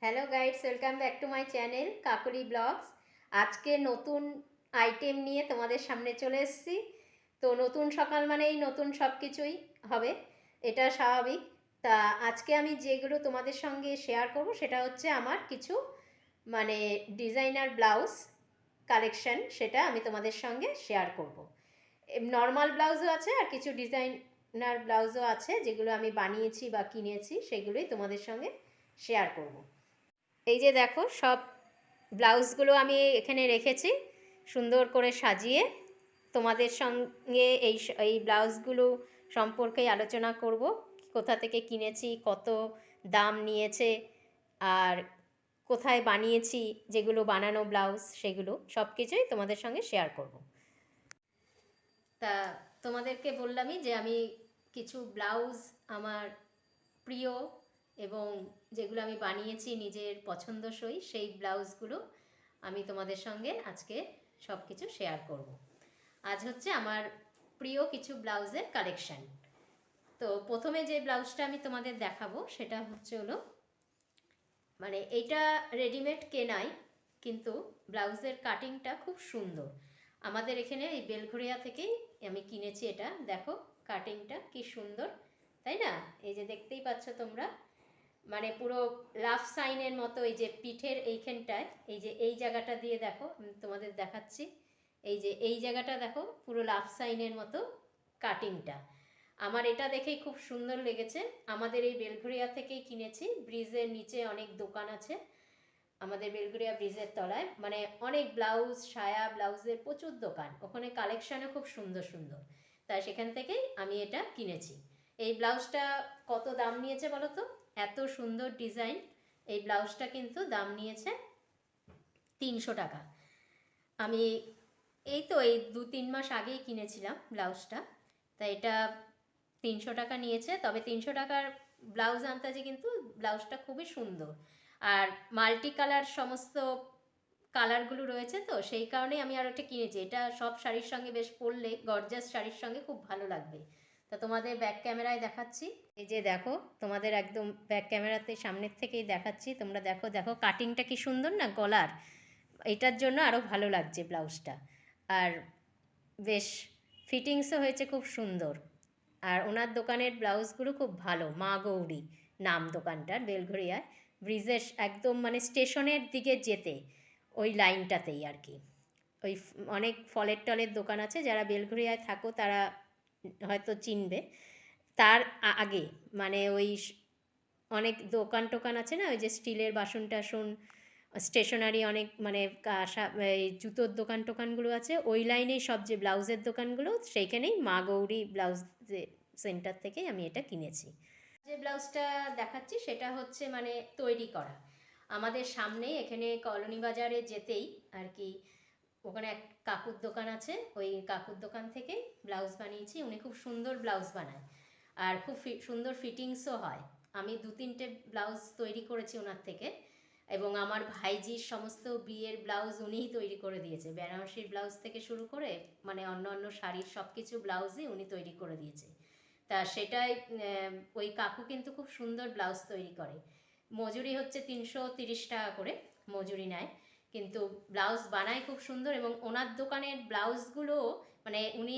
Hello guides, welcome back to my channel Kakuli blogs. আজকে নতুন item নিয়ে তোমাদের সামনে চলে এসেছি। তো নতুন সকাল মানেই নতুন সব কিছুই হবে, এটা স্বাভাবিক। তা আজকে আমি যেগুলো তোমাদের সঙ্গে শেয়ার করব সেটা হচ্ছে আমার কিছু মানে ডিজাইনার ব্লাউজ কালেকশন, সেটা আমি তোমাদের সঙ্গে শেয়ার করব। নর্মাল ব্লাউজও আছে আর কিছু ডিজাইনার ব্লাউজও আছে যেগুলো আমি বানিয়েছি বা কিনেছি, সেগুলোই তোমাদের সঙ্গে শেয়ার করব। এই যে দেখো, সব ব্লাউজগুলো আমি এখানে রেখেছি সুন্দর করে সাজিয়ে। তোমাদের সঙ্গে এই ব্লাউজগুলো সম্পর্কে আলোচনা করব, কোথা থেকে কিনেছি, কত দাম নিয়েছে, আর কোথায় বানিয়েছি, যেগুলো বানানো ব্লাউজ সেগুলো সব কিছুই তোমাদের সঙ্গে শেয়ার করব। তা তোমাদেরকে বললামই যে আমি কিছু ব্লাউজ আমার প্রিয় এবং যেগুলো আমি বানিয়েছি নিজের পছন্দসই, সেই ব্লাউজগুলো আমি তোমাদের সঙ্গে আজকে সব কিছু শেয়ার করব। আজ হচ্ছে আমার প্রিয় কিছু ব্লাউজের কালেকশন। তো প্রথমে যে ব্লাউজটা আমি তোমাদের দেখাবো সেটা হলো মানে এইটা রেডিমেড কেনাই, কিন্তু ব্লাউজের কাটিংটা খুব সুন্দর। আমাদের এখানে এই বেলঘরিয়া থেকেই আমি কিনেছি এটা। দেখো কাটিংটা কি সুন্দর, তাই না? এই যে দেখতেই পাচ্ছ তোমরা, মানে পুরো লাভ সাইনের মতো। এই যে পিঠের এইখানটায়, এই যে এই জায়গাটা দিয়ে দেখো, তোমাদের দেখাচ্ছি। এই যে এই জায়গাটা দেখো, পুরো লাভ সাইনের মতো কাটিংটা। আমার এটা দেখেই খুব সুন্দর লেগেছে। আমাদের এই বেলঘরিয়া থেকেই কিনেছি। ব্রিজের নিচে অনেক দোকান আছে আমাদের বেলঘরিয়া ব্রিজের তলায়, মানে অনেক ব্লাউজ, সায়া ব্লাউজের প্রচুর দোকান, ওখানে কালেকশানও খুব সুন্দর সুন্দর। তাই সেখান থেকেই আমি এটা কিনেছি। এই ব্লাউজটা কত দাম নিয়েছে বলো তো? এত সুন্দর ডিজাইন, এই ব্লাউজটা কিন্তু দাম নিয়েছে 300 টাকা। আমি এই 2-3 মাস আগেই কিনেছিলাম ব্লাউজটা, তাই এটা 300 টাকা নিয়েছে। তবে 300 টাকার ব্লাউজ আনতাছে, কিন্তু ব্লাউজটা খুবই সুন্দর আর মাল্টি কালার, সমস্ত কালারগুলো রয়েছে, তো সেই কারণেই আমি আর ওটা কিনেছি। এটা সব শাড়ির সঙ্গে বেশ পরলে, গর্জাস শাড়ির সঙ্গে খুব ভালো লাগবে। তা তোমাদের ব্যাক ক্যামেরায় দেখাচ্ছি। এই যে দেখো, তোমাদের একদম ব্যাক ক্যামেরাতে সামনের থেকেই দেখাচ্ছি। তোমরা দেখো দেখো কাটিংটা কি সুন্দর না গলার, এটার জন্য আরও ভালো লাগছে ব্লাউজটা। আর বেশ ফিটিংসও হয়েছে খুব সুন্দর। আর ওনার দোকানের ব্লাউজগুলো খুব ভালো। মা গৌরী নাম দোকানটার, বেলঘরিয়ায় ব্রিজের একদম মানে স্টেশনের দিকে যেতে ওই লাইনটাতেই আর কি। ওই অনেক ফলের টলের দোকান আছে, যারা বেলঘরিয়ায় থাকো তারা হয়তো চিনবে। তার আগে মানে ওই অনেক দোকান টোকান আছে না, ওই যে স্টিলের বাসন টাসন, স্টেশনারি অনেক মানে এই জুতোর দোকান টোকানগুলো আছে, ওই লাইনেই সব যে ব্লাউজের দোকানগুলো, সেইখানেই মা গৌরী ব্লাউজ যে সেন্টার থেকেই আমি এটা কিনেছি। যে ব্লাউজটা দেখাচ্ছি সেটা হচ্ছে মানে তৈরি করা। আমাদের সামনেই এখানে কলোনি বাজারে যেতেই আর কি, ওখানে এক কাকুর দোকান আছে, ওই কাকুর দোকান থেকে ব্লাউজ বানিয়েছি। উনি খুব সুন্দর ব্লাউজ বানায় আর খুব সুন্দর ফিটিংসও হয়। আমি 2-3টে ব্লাউজ তৈরি করেছি ওনার থেকে, এবং আমার ভাইজির সমস্ত বিয়ের ব্লাউজ উনিই তৈরি করে দিয়েছে। বেনারসির ব্লাউজ থেকে শুরু করে মানে অন্য অন্য শাড়ির সব কিছু ব্লাউজই উনি তৈরি করে দিয়েছে। তা সেটাই, ওই কাকু কিন্তু খুব সুন্দর ব্লাউজ তৈরি করে। মজুরি হচ্ছে 330 টাকা করে মজুরি নেয়, কিন্তু ব্লাউজ বানায় খুব সুন্দর। এবং ওনার দোকানের ব্লাউজগুলো মানে উনি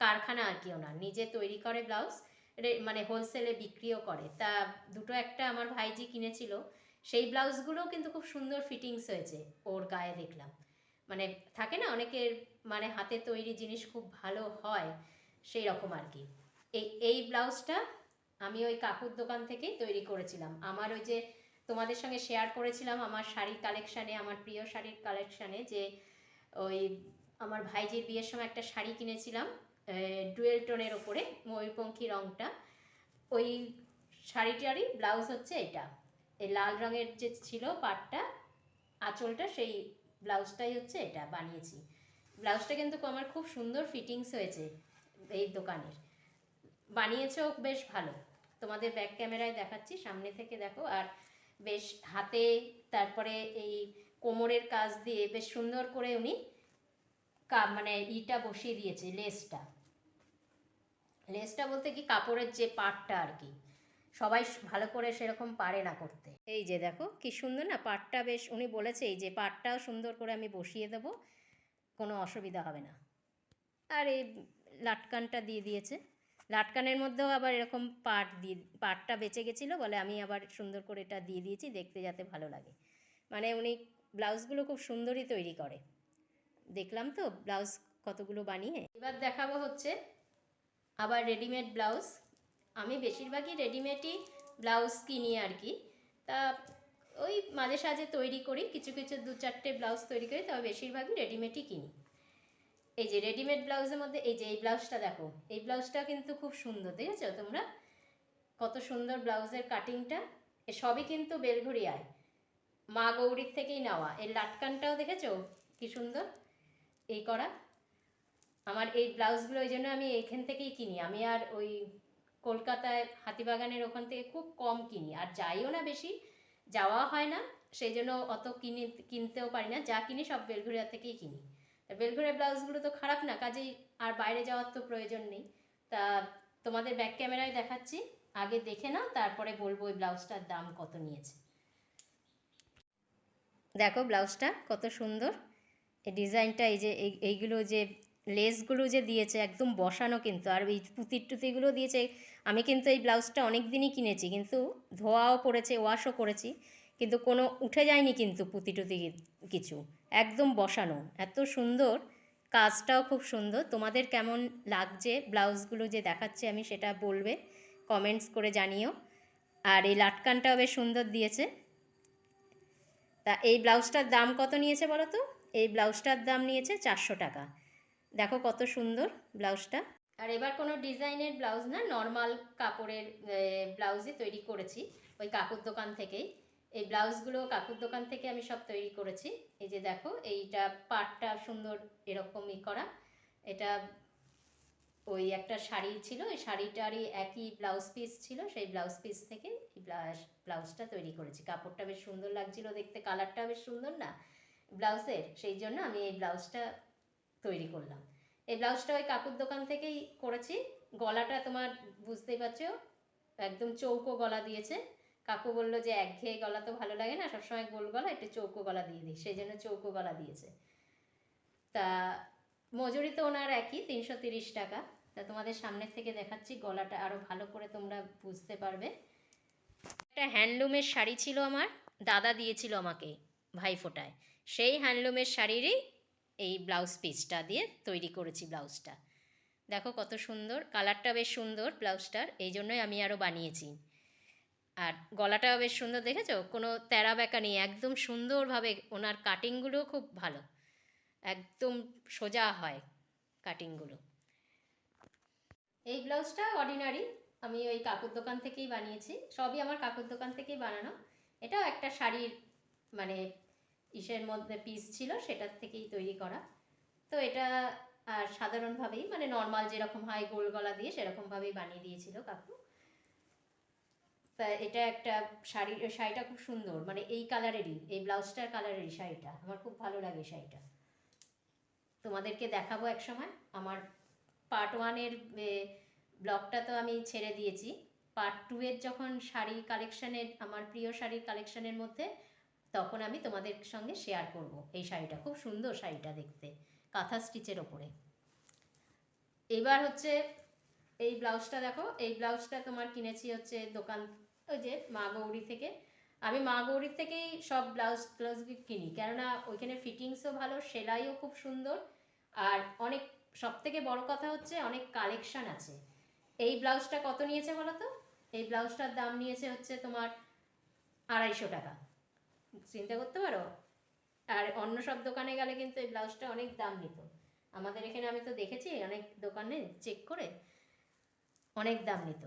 কারখানা আর কি, ওনার নিজে তৈরি করে ব্লাউজ, মানে হোলসেলে বিক্রিও করে। তা দুটো একটা আমার ভাইজি কিনেছিল, সেই ব্লাউজগুলোও কিন্তু খুব সুন্দর ফিটিংস হয়েছে ওর গায়ে, দেখলাম। মানে থাকে না অনেকের, মানে হাতে তৈরি জিনিস খুব ভালো হয়, সেই রকম আর কি। এই ব্লাউজটা আমি ওই কাকুর দোকান থেকেই তৈরি করেছিলাম। আমার ওই যে তোমাদের সঙ্গে শেয়ার করেছিলাম আমার শাড়ির কালেকশানে, আমার প্রিয় শাড়ির কালেকশানে, যে ওই আমার ভাইজির বিয়ের সময় একটা শাড়ি কিনেছিলাম ডুয়েল টোনের ওপরে, ময়ূরপঙ্খী রঙটা। ওই শাড়িটারই ব্লাউজ হচ্ছে এটা। এই লাল রঙের যে ছিল পাটটা, আঁচলটা, সেই ব্লাউজটাই হচ্ছে এটা বানিয়েছি। ব্লাউজটা কিন্তু আমার খুব সুন্দর ফিটিংস হয়েছে এই দোকানের, বানিয়েছেও বেশ ভালো। তোমাদের ব্যাক ক্যামেরায় দেখাচ্ছি, সামনে থেকে দেখো। আর বেশ হাতে, তারপরে এই কোমরের কাজ দিয়ে বেশ সুন্দর করে উনি মানে ইটা বসিয়ে দিয়েছে, লেসটা। লেসটা বলতে কি, কাপড়ের যে পাটটা আর কি, সবাই ভালো করে সেরকম পারে না করতে। এই যে দেখো কি সুন্দর না পাটটা, বেশ উনি বলেছে এই যে পাটটাও সুন্দর করে আমি বসিয়ে দেবো, কোনো অসুবিধা হবে না। আর এই লাটকানটা দিয়ে দিয়েছে, লাটকানের মধ্যেও আবার এরকম পাটটা বেঁচে গেছিলো বলে আমি আবার সুন্দর করে এটা দিয়ে দিয়েছি দেখতে যাতে ভালো লাগে। মানে উনি ব্লাউজগুলো খুব সুন্দরই তৈরি করে, দেখলাম তো ব্লাউজ কতগুলো বানিয়ে। এবার দেখাবো হচ্ছে আবার রেডিমেড ব্লাউজ। আমি বেশিরভাগই রেডিমেডই ব্লাউজ কিনি আর কি, তা ওই মাঝে সাঝে তৈরি করি, কিছু কিছু 2-4টে ব্লাউজ তৈরি করি, তবে বেশিরভাগই রেডিমেডই কিনি। এই যে রেডিমেড ব্লাউজের মধ্যে এই যে এই ব্লাউজটা দেখো, এই ব্লাউজটা কিন্তু খুব সুন্দর, দেখেছো তোমরা কত সুন্দর ব্লাউজের কাটিংটা। এ সবই কিন্তু বেলঘড়িয়ায় মা গৌরীর থেকেই নেওয়া। এর লাটকানটাও দেখেছো কি সুন্দর এই করা। আমার এই ব্লাউজগুলো ওই জন্য আমি এইখান থেকেই কিনি, আমি আর ওই কলকাতায় হাতিবাগানের ওখান থেকে খুব কম কিনি, আর যাইও না, বেশি যাওয়া হয় না, সেই জন্য অত কিনতেও পারি না, যা কিনি সব বেলঘড়িয়া থেকেই কিনি। বেলঘড়িয়া ব্লাউজগুলো তো খারাপ না, কাজেই আর বাইরে যাওয়ার তো প্রয়োজন নেই। তা তোমাদের ব্যাক ক্যামেরায় দেখাচ্ছি, আগে দেখে নাও তারপরে বলবো ওই ব্লাউজটার দাম কত নিয়েছে। দেখো ব্লাউজটা কত সুন্দর, এই ডিজাইনটা, এই যে এইগুলো যে লেসগুলো যে দিয়েছে একদম বসানো কিন্তু, আর এই পুঁতির টুতিগুলো দিয়েছে। আমি কিন্তু এই ব্লাউজটা অনেক দিনই কিনেছি, কিন্তু ধোয়াও পড়েছে, ওয়াশও করেছি, কিন্তু কোনো উঠে যায়নি কিন্তু পুঁতি টুতি কিছু, একদম বসানো, এত সুন্দর, কাজটাও খুব সুন্দর। তোমাদের কেমন লাগছে ব্লাউজগুলো যে দেখাচ্ছে আমি, সেটা বলবে, কমেন্টস করে জানিও। আর এই লাটকানটাও বেশ সুন্দর দিয়েছে। তা এই ব্লাউজটার দাম কত নিয়েছে বলো তো? এই ব্লাউজটার দাম নিয়েছে 400 টাকা। দেখো কত সুন্দর ব্লাউজটা। আর এবার কোনো ডিজাইনের ব্লাউজ না, নর্মাল কাপড়ের ব্লাউজই তৈরি করেছি ওই কাকুর দোকান থেকেই। এই ব্লাউজগুলো কাকুর দোকান থেকে আমি সব তৈরি করেছি। এই যে দেখো এইটা পাটটা সুন্দর এরকমই করা, এটা ওই একটা শাড়ি ছিল, ওই শাড়িটারই একই ব্লাউজ পিস ছিল, সেই ব্লাউজ পিস থেকে এই ব্লাউজটা তৈরি করেছি। কাপড়টা বেশ সুন্দর লাগছিল দেখতে, কালারটা বেশ সুন্দর না ব্লাউজের, সেই জন্য আমি এই ব্লাউজটা তৈরি করলাম। এই ব্লাউজটা ওই কাকুর দোকান থেকেই করেছি। গলাটা তোমার বুঝতেই পারছো একদম চৌকো গলা দিয়েছে। কাকু বললো যে একঘেয়ে গলা তো ভালো লাগে না, সবসময় গোল গলা, একটু চৌকো গলা দিয়ে দিই, সেই জন্য চৌকো গলা দিয়েছে। তা মজুরি তো ওনার একই 330 টাকা। তা তোমাদের সামনের থেকে দেখাচ্ছি, গলাটা আরও ভালো করে তোমরা বুঝতে পারবে। একটা হ্যান্ডলুমের শাড়ি ছিল আমার, দাদা দিয়েছিল আমাকে ভাইফোঁটায়, সেই হ্যান্ডলুমের শাড়িরই এই ব্লাউজ পিসটা দিয়ে তৈরি করেছি ব্লাউজটা। দেখো কত সুন্দর, কালারটা বেশ সুন্দর ব্লাউজটার, এই জন্যই আমি আরও বানিয়েছি। আর গলাটাও বেশ সুন্দর, দেখেছো কোনো তেরা বেঁকা নেই, একদম সুন্দরভাবে, ওনার কাটিংগুলো খুব ভালো, একদম সোজা হয় কাটিংগুলো। এই ব্লাউজটা অর্ডিনারি, আমি ওই কাকুর দোকান থেকেই বানিয়েছি, সবই আমার কাকুর দোকান থেকেই বানানো। এটাও একটা শাড়ির মানে ইসের মধ্যে পিস ছিল, সেটার থেকেই তৈরি করা। তো এটা আর সাধারণভাবেই মানে নর্মাল যেরকম হয় গোল গলা দিয়ে সেরকমভাবেই বানিয়ে দিয়েছিল কাকু। তা এটা একটা শাড়ি, শাড়িটা খুব সুন্দর, মানে এই কালারেরই, এই ব্লাউজটার কালারেরই শাড়িটা, আমার খুব ভালো লাগে শাড়িটা, তোমাদেরকে দেখাবো এক সময়। আমার পার্ট 1-এর ব্লগটা তো আমি ছেড়ে দিয়েছি, পার্ট 2-এর যখন শাড়ি কালেকশানের, আমার প্রিয় শাড়ির কালেকশানের মধ্যে, তখন আমি তোমাদের সঙ্গে শেয়ার করব এই শাড়িটা, খুব সুন্দর শাড়িটা দেখতে, কাঁথা স্টিচের ওপরে। এবার হচ্ছে এই ব্লাউজটা দেখো, এই ব্লাউজটা তোমার কিনেছি হচ্ছে দোকান ওই যে মা গৌরী থেকে। আমি মা গৌরীর থেকেই সব ব্লাউজ কিনি, কেননা ওইখানে ফিটিংসও ভালো, সেলাইও খুব সুন্দর, আর অনেক, সব থেকে বড় কথা হচ্ছে অনেক কালেকশান আছে। এই ব্লাউজটা কত নিয়েছে বলো তো? এই ব্লাউজটার দাম নিয়েছে হচ্ছে তোমার 250 টাকা, চিন্তা করতে পারো। আর অন্য সব দোকানে গেলে কিন্তু এই ব্লাউজটা অনেক দাম নিত, আমাদের এখানে আমি তো দেখেছি অনেক দোকানে চেক করে অনেক দাম নিত।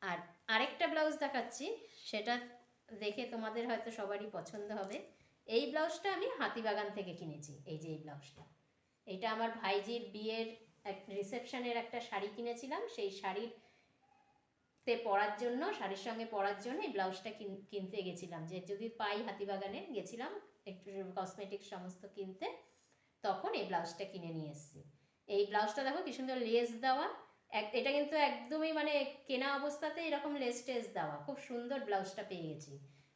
আর আরেকটা ব্লাউজ দেখাচ্ছি, সেটা দেখে তোমাদের হয়তো সবারই পছন্দ হবে। এই ব্লাউজটা আমি হাতিবাগান থেকে কিনেছি, এই যে এই ব্লাউজটা, এটা আমার ভাইজির বিয়ের এক রিসেপশনের একটা শাড়ি কিনেছিলাম, সেই শাড়িতে পরার জন্য, শাড়ির সঙ্গে পরার জন্য এই ব্লাউজটা কিনতে গেছিলাম, যে যদি পাই, হাতিবাগানে গেছিলাম একটু কসমেটিক্স সমস্ত কিনতে, তখন এই ব্লাউজটা কিনে নিয়ে এসেছি। এই ব্লাউজটা দেখো কি সুন্দর লেস দেওয়া, এটা কিন্তু একদমই মানে কেনা অবস্থাতে এরকম লেস টেস দেওয়া, খুব সুন্দর ব্লাউজটা পেয়ে গেছি।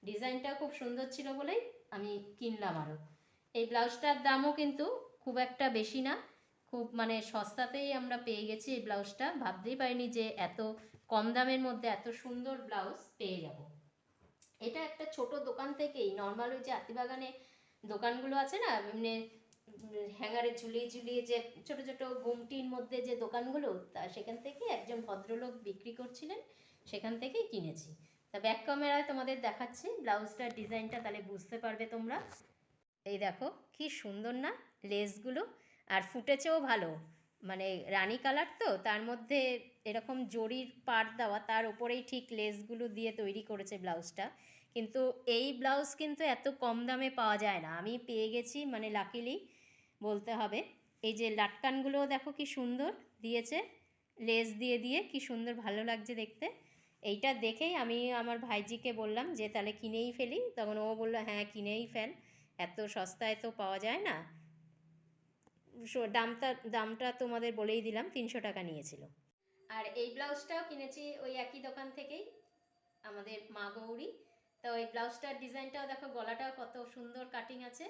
ডিজাইনটা খুব সুন্দর ছিল বলেই আমি কিনলাম আরও। এই ব্লাউজটার দামও কিন্তু খুব একটা বেশি না, খুব মানে সস্তাতেই আমরা পেয়ে গেছি এই ব্লাউজটা। ভাবতেই পারিনি যে এত কম দামের মধ্যে এত সুন্দর ব্লাউজ পেয়ে যাব। এটা একটা ছোট দোকান থেকেই, নর্মাল ওই যে হাতিবাগানে দোকানগুলো আছে না এমনি হ্যাঙ্গারে ঝুলিয়ে ঝুলিয়ে যে ছোট ছোট গুমটির মধ্যে যে দোকানগুলো, তা সেখান থেকে একজন ভদ্রলোক বিক্রি করছিলেন, সেখান থেকেই কিনেছি। তা ব্যাক ক্যামেরায় তোমাদের দেখাচ্ছি ব্লাউজটার ডিজাইনটা, তাহলে বুঝতে পারবে তোমরা। এই দেখো কি সুন্দর না লেসগুলো, আর ফুটেছেও ভালো, মানে রানী কালার তো তার মধ্যে এরকম জরির পাড় দেওয়া, তার উপরেই ঠিক লেসগুলো দিয়ে তৈরি করেছে ব্লাউজটা। কিন্তু এই ব্লাউজ কিন্তু এত কম দামে পাওয়া যায় না, আমি পেয়ে গেছি মানে লাকিলি বলতে হবে। এই যে লাটকানগুলো দেখো কি সুন্দর দিয়েছে, লেস দিয়ে দিয়ে কি সুন্দর ভালো লাগছে দেখতে। এইটা দেখেই আমি আমার ভাইজিকে বললাম যে তাহলে কিনেই ফেলি, তখন ও বললো হ্যাঁ কিনেই ফেল, এত সস্তায় তো পাওয়া যায় না। দামটা তোমাদের বলেই দিলাম, 300 টাকা নিয়েছিল। আর এই ব্লাউজটাও কিনেছি ওই একই দোকান থেকেই, আমাদের মা গৌরী। তো ওই ব্লাউজটার ডিজাইনটাও দেখো, গলাটাও কত সুন্দর কাটিং আছে।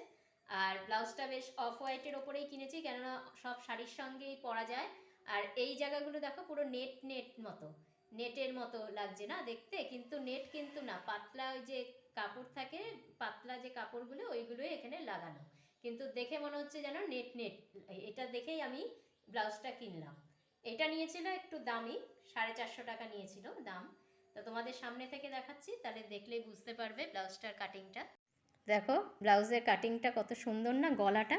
আর ব্লাউজটা বেশ অফ হোয়াইটের ওপরেই কিনেছি, কেননা সব শাড়ির সঙ্গেই পরা যায়। আর এই জায়গাগুলো দেখো পুরো নেট নেট মতো, নেটের মতো লাগছে না দেখতে, কিন্তু নেট কিন্তু না, পাতলা ওই যে কাপড় থাকে, পাতলা যে কাপড়গুলো ওইগুলোই এখানে লাগানো, কিন্তু দেখে মনে হচ্ছে যেন নেট নেট। এটা দেখেই আমি ব্লাউজটা কিনলাম। এটা নিয়েছিল একটু দামি, 450 টাকা নিয়েছিল দাম। তো তোমাদের সামনে থেকে দেখাচ্ছি, তাহলে দেখলেই বুঝতে পারবে ব্লাউজটার কাটিংটা। দেখো ব্লাউজের কাটিংটা কত সুন্দর না, গলাটা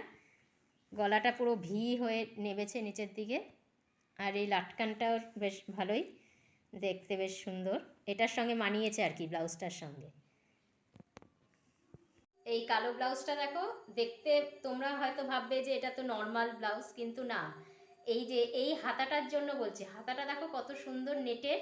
গলাটা পুরো ভি হয়ে নেমেছে নিচের দিকে। আর এই লাটকানটাও বেশ ভালোই দেখতে, বেশ সুন্দর, এটার সঙ্গে মানিয়েছে আর কি ব্লাউজটার সঙ্গে। এই কালো ব্লাউজটা দেখো, দেখতে তোমরা হয়তো ভাববে যে এটা তো নর্মাল ব্লাউজ, কিন্তু না, এই যে এই হাতাটার জন্য বলছি, হাতাটা দেখো কত সুন্দর নেটের,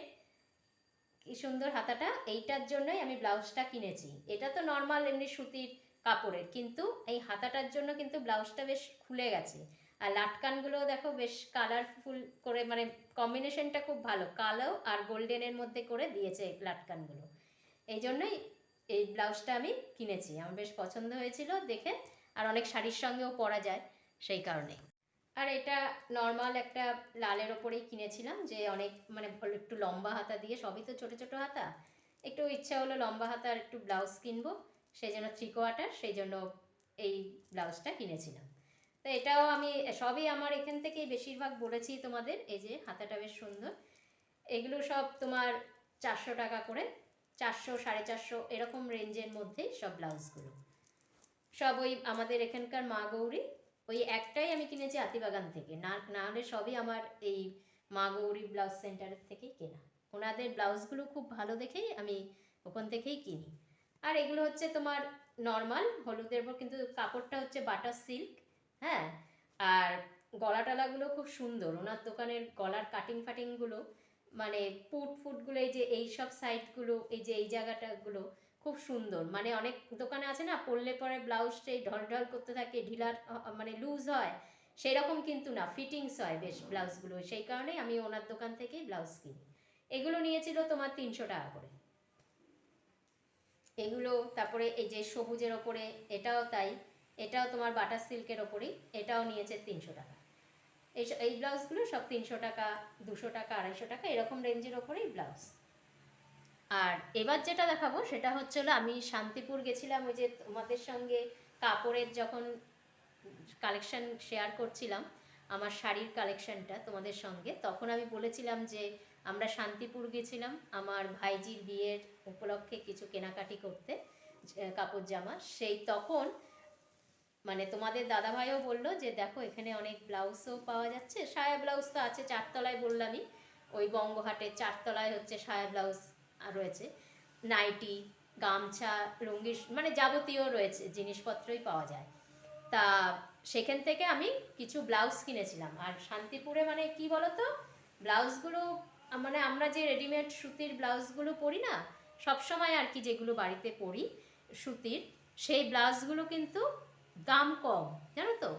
কি সুন্দর হাতাটা, এইটার জন্যই আমি ব্লাউজটা কিনেছি। এটা তো নর্মাল এমনি সুতির কাপড়ের, কিন্তু এই হাতাটার জন্য কিন্তু ব্লাউজটা বেশ খুলে গেছে। আর লাটকানগুলো দেখো বেশ কালারফুল করে, মানে কম্বিনেশনটা খুব ভালো, কালো আর গোল্ডেনের মধ্যে করে দিয়েছে লাটকানগুলো। এই জন্যই এই ব্লাউজটা আমি কিনেছি, আমার বেশ পছন্দ হয়েছিল দেখে, আর অনেক শাড়ির সঙ্গেও পরা যায় সেই কারণে। আর এটা নর্মাল একটা লালের ওপরেই কিনেছিলাম, যে অনেক মানে একটু লম্বা হাতা দিয়ে, সবই তো ছোট ছোট হাতা, একটু ইচ্ছা হলো লম্বা হাতার একটু ব্লাউজ কিনবো, সেই জন্য 3/4, সেই জন্য এই ব্লাউজটা কিনেছিলাম। তো এটাও আমি সবই আমার এখান থেকেই বেশিরভাগ বলেছি তোমাদের। এই যে হাতাটা বেশ সুন্দর, এগুলো সব তোমার 400 টাকা করে, 400 450 এরকম রেঞ্জের মধ্যেই সব ব্লাউজগুলো, সব ওই আমাদের এখানকার মা গৌরী, ওই একটাই আমি কিনেছি হাতিবাগান থেকে, না না হলে সবই আমার এই মা গৌরী ব্লাউজ সেন্টারের থেকেই কেনা। ওনাদের ব্লাউজগুলো খুব ভালো দেখেই আমি ওখান থেকেই কিনি। আর এগুলো হচ্ছে তোমার নর্মাল হলুদের উপর, কিন্তু কাপড়টা হচ্ছে বাটার সিল্ক। হ্যাঁ, আর গলা টলাগুলো খুব সুন্দর, ওনার দোকানের গলার কাটিং ফাটিংগুলো, মানে পুট ফুটগুলো, এই যে এই সব সাইডগুলো, এই যে এই জায়গাটাগুলো খুব সুন্দর। মানে অনেক দোকানে আছে না, পরলে পরে ব্লাউজ সেই ঢল ঢল করতে থাকে, ঢিলার মানে লুজ হয়, সেই রকম কিন্তু না, ফিটিংস হয় বেশ ব্লাউজগুলো, সেই কারণেই আমি ওনার দোকান থেকেই ব্লাউজ কিনি। এগুলো নিয়েছিল তোমার 300 টাকা করে এগুলো। তারপরে এই যে সবুজের ওপরে, এটাও তাই, এটাও তোমার বাটার সিল্কের ওপরেই, এটাও নিয়েছে 300 টাকা। এই ব্লাউজগুলো সব 300 টাকা, 200 টাকা, 250 টাকা এরকম রেঞ্জের ওপরেই ব্লাউজ। আর এবার যেটা দেখাবো সেটা হচ্ছে হলো, আমি শান্তিপুর গেছিলাম ওই যে তোমাদের সঙ্গে কাপড়ের যখন কালেকশন শেয়ার করছিলাম, আমার শাড়ির কালেকশনটা তোমাদের সঙ্গে, তখন আমি বলেছিলাম যে আমরা শান্তিপুর গেছিলাম আমার ভাইজির বিয়ের উপলক্ষে কিছু কেনাকাটি করতে, কাপড় জামা, সেই তখন মানে তোমাদের দাদাভাইও বললো যে দেখো এখানে অনেক ব্লাউজও পাওয়া যাচ্ছে, সায়া ব্লাউজ তো আছে 4 তলায়, বললামই ওই বঙ্গহাটের 4 তলায় হচ্ছে সায়া ব্লাউজ রয়েছে, নাইটি, গামছা, লুঙ্গি, মানে যাবতীয় রয়েছে জিনিসপত্রই পাওয়া যায়। তা সেখান থেকে আমি কিছু ব্লাউজ কিনেছিলাম। আর শান্তিপুরে মানে কি বলতো, ব্লাউজগুলো মানে আমরা যে রেডিমেড সুতির ব্লাউজগুলো পরি না সব সময় আর কি, যেগুলো বাড়িতে পরি সুতির, সেই ব্লাউজগুলো কিন্তু দাম কম, জানো তো।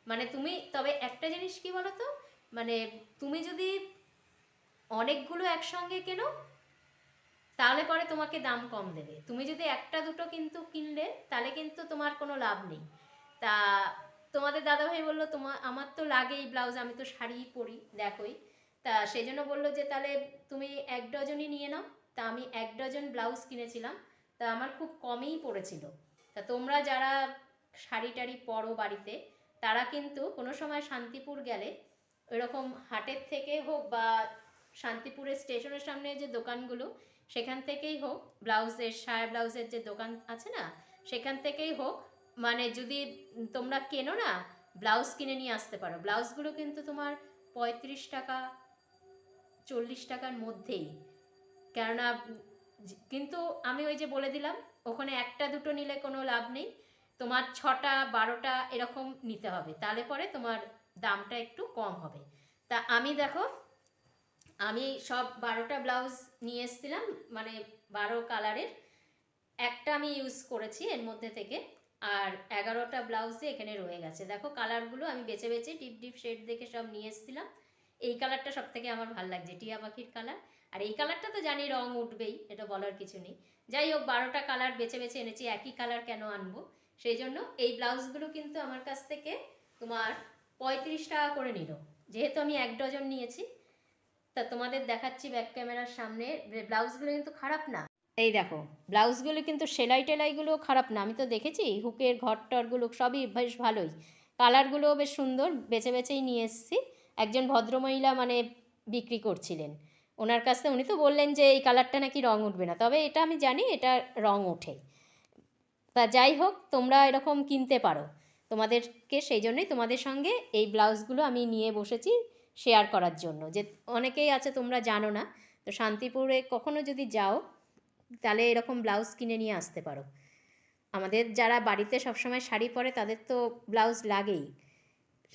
মানে তুমি তবে একটা জিনিস কি বলো তো, মানে তুমি যদি অনেকগুলো একসঙ্গে কেনো, তাহলে পরে তোমাকে দাম কম দেবে। তুমি যদি একটা দুটো কিন্তু কিনলে তাহলে কিন্তু তোমার কোনো লাভ নেই। তা তোমাদের দাদাভাই বললো আমার তো লাগেই ব্লাউজ, আমি তো শাড়িই পরি দেখোই, তা সেই জন্য বললো যে তাহলে তুমি 1 ডজনই নিয়ে নাও। তা আমি 1 ডজন ব্লাউজ কিনেছিলাম, তা আমার খুব কমই পড়েছিল। তা তোমরা যারা শাড়ি টাড়ি পরো বাড়িতে, তারা কিন্তু কোনো সময় শান্তিপুর গেলে এরকম হাটের থেকে হোক বা শান্তিপুরের স্টেশনের সামনে যে দোকানগুলো, সেখান থেকেই হোক, ব্লাউজের সায়া ব্লাউজের যে দোকান আছে না, সেখান থেকেই হোক, মানে যদি তোমরা কেনো না, ব্লাউজ কিনে নিয়ে আসতে পারো। ব্লাউজগুলো কিন্তু তোমার 35 টাকা 40 টাকার মধ্যেই। কেননা কিন্তু আমি ওই যে বলে দিলাম, ওখানে একটা দুটো নিলে কোনো লাভ নেই, তোমার 6টা 12টা এরকম নিতে হবে, তাহলে পরে তোমার দামটা একটু কম হবে। তা আমি দেখো, আমি সব 12টা ব্লাউজ নিয়ে এসেছিলাম, মানে 12 কালারের। একটা আমি ইউজ করেছি এর মধ্যে থেকে, আর 11টা ব্লাউজে এখানে রয়ে গেছে। দেখো কালারগুলো আমি বেছে বেছে ডিপ ডিপ শেড দেখে সব নিয়ে এসেছিলাম। এই কালারটা সব থেকে আমার ভালো লাগছে, টিয়া পাখির কালার। আর এই কালারটা তো জানি রং উঠবেই, এটা বলার কিছু নেই। যাই হোক, 12টা কালার বেছে বেছে এনেছি, একই কালার কেন আনবো, সেই জন্য এই ব্লাউজগুলো কিন্তু আমার কাছ থেকে তোমার 35 টাকা করে নিল, যেহেতু আমি 1 ডজন নিয়েছি। তা তোমাদের দেখাচ্ছি ব্যাক ক্যামেরার সামনে, ব্লাউজগুলো কিন্তু খারাপ না। এই দেখো, ব্লাউজগুলো কিন্তু সেলাই টেলাইগুলো খারাপ না, আমি তো দেখেছি হুকের ঘর টরগুলো সবই বেশ ভালোই, কালারগুলোও বেশ সুন্দর, বেছে বেছেই নিয়ে এসেছি। একজন ভদ্রমহিলা মানে বিক্রি করছিলেন, ওনার কাছ থেকে উনি তো বললেন যে এই কালারটা নাকি রং উঠবে না, তবে এটা আমি জানি এটা রং ওঠে। তা যাই হোক, তোমরা এরকম কিনতে পারো, তোমাদেরকে সেই জন্যই তোমাদের সঙ্গে এই ব্লাউজগুলো আমি নিয়ে বসেছি শেয়ার করার জন্য। যে অনেকেই আছে তোমরা জানো না, তো শান্তিপুরে কখনো যদি যাও তাহলে এরকম ব্লাউজ কিনে নিয়ে আসতে পারো। আমাদের যারা বাড়িতে সবসময় শাড়ি পরে তাদের তো ব্লাউজ লাগেই,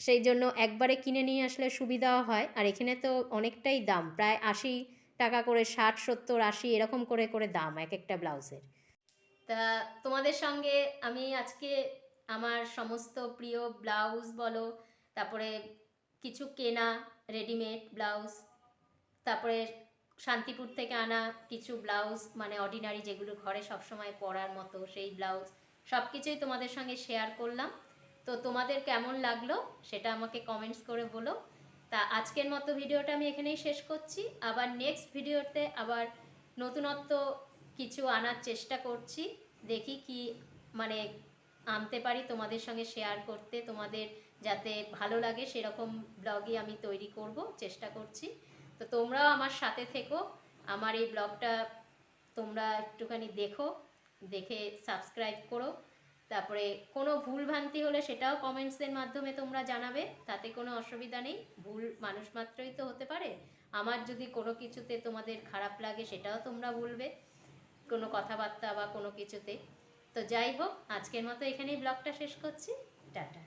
সেই জন্য একবারে কিনে নিয়ে আসলে সুবিধাও হয়। আর এখানে তো অনেকটাই দাম, প্রায় 80 টাকা করে, 60 70 80 এরকম করে করে দাম এক একটা ব্লাউজের। তা তোমাদের সঙ্গে আমি আজকে আমার সমস্ত প্রিয় ব্লাউজ বলো, তারপরে কিছু কেনা রেডিমেড ব্লাউজ, তারপরে শান্তিপুর থেকে আনা কিছু ব্লাউজ, মানে অর্ডিনারি যেগুলো ঘরে সবসময় পরার মতো সেই ব্লাউজ, সব কিছুই তোমাদের সঙ্গে শেয়ার করলাম। তো তোমাদের কেমন লাগলো সেটা আমাকে কমেন্টস করে বলো। তা আজকের মতো ভিডিওটা আমি এখানেই শেষ করছি, আবার নেক্সট ভিডিওতে আবার নতুনত্ব কিছু আনার চেষ্টা করছি, দেখি কি মানে আনতে পারি তোমাদের সঙ্গে শেয়ার করতে, তোমাদের যাতে ভালো লাগে সেরকম ব্লগই আমি তৈরি করব, চেষ্টা করছি। তো তোমরাও আমার সাথে থেকো, আমার এই ব্লগটা তোমরা একটুখানি দেখো, দেখে সাবস্ক্রাইব করো। তারপরে কোনো ভুল ভ্রান্তি হলে সেটাও কমেন্টসের মাধ্যমে তোমরা জানাবে, তাতে কোনো অসুবিধা নেই, ভুল মানুষ মাত্রই তো হতে পারে। আমার যদি কোনো কিছুতে তোমাদের খারাপ লাগে সেটাও তোমরা বলবে, কোনো কথাবার্তা বা কোনো কিছুতে। তো যাই হোক, আজকের মতো এখানেই ব্লগটা শেষ করছি, টাটা।